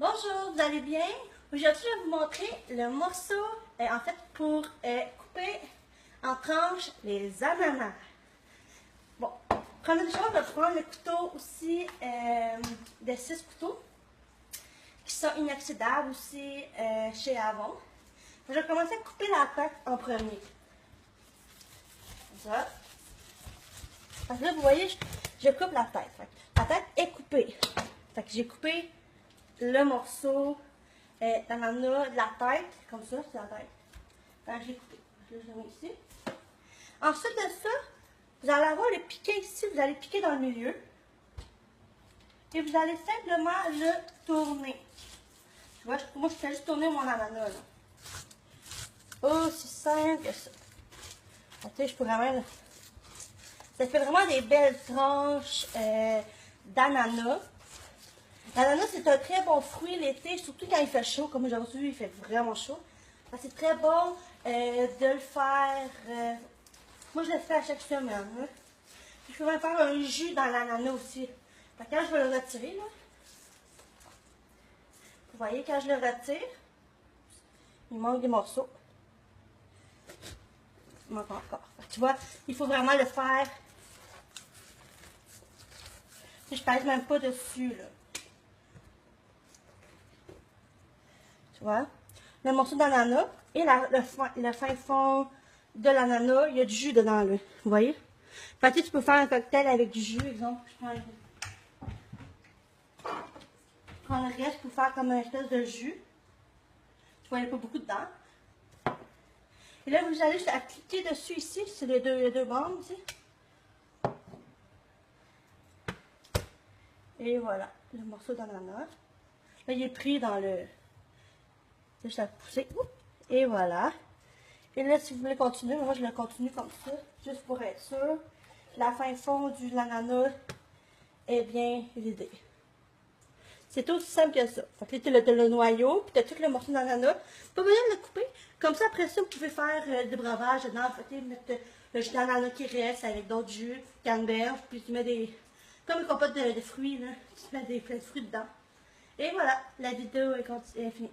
Bonjour, vous allez bien? Aujourd'hui, je vais vous montrer le morceau, en fait, pour couper en tranches les ananas. Bon, première chose, je vais prendre le couteau aussi, des 6 couteaux, qui sont inoxydables aussi chez Avon. Je vais commencer à couper la tête en premier. Comme ça. Parce que là, vous voyez, je coupe la tête. La tête est coupée. Fait que j'ai coupé le morceau d'ananas de la tête, comme ça, c'est la tête. Fait que j'ai coupé. Là, je le mets ici. Ensuite de ça, vous allez avoir le piquet ici, vous allez piquer dans le milieu. Et vous allez simplement le tourner. Tu vois, moi, je fais juste tourner mon ananas, là. Aussi simple que ça. Attends, je pourrais même... Ça fait vraiment des belles tranches d'ananas. L'ananas, c'est un très bon fruit l'été, surtout quand il fait chaud, comme aujourd'hui, il fait vraiment chaud. C'est très bon de le faire. Moi, je le fais à chaque semaine. Hein. Je peux même faire un jus dans l'ananas aussi. Quand je vais le retirer, là, vous voyez, quand je le retire, il manque des morceaux. Il manque encore. Tu vois, il faut vraiment le faire. Je ne pèse même pas dessus, là. Tu vois? Le morceau d'ananas et le fin fond de l'ananas, il y a du jus dedans, là. Vous voyez? Fait que tu peux faire un cocktail avec du jus, exemple. Je prends le reste pour faire comme une espèce de jus. Tu vois, il n'y a pas beaucoup dedans. Et là, vous allez juste à cliquer dessus ici, c'est les deux bandes ici. Et voilà, le morceau d'ananas. Là, il est pris dans le... C'est juste à pousser. Et voilà. Et là, si vous voulez continuer, moi, je le continue comme ça, juste pour être sûr. La fin fond de l'ananas est bien vidée. C'est aussi simple que ça. Fait que là, tu as le noyau, puis tu as tout le morceau d'ananas. Pas besoin de le couper. Comme ça, après ça, vous pouvez faire des breuvages dedans. Fait que mettre le jus d'ananas qui reste avec d'autres jus, canneberge, puis tu mets des... Comme une compote de fruits, là. Tu mets des fruits dedans. Et voilà, la vidéo est finie.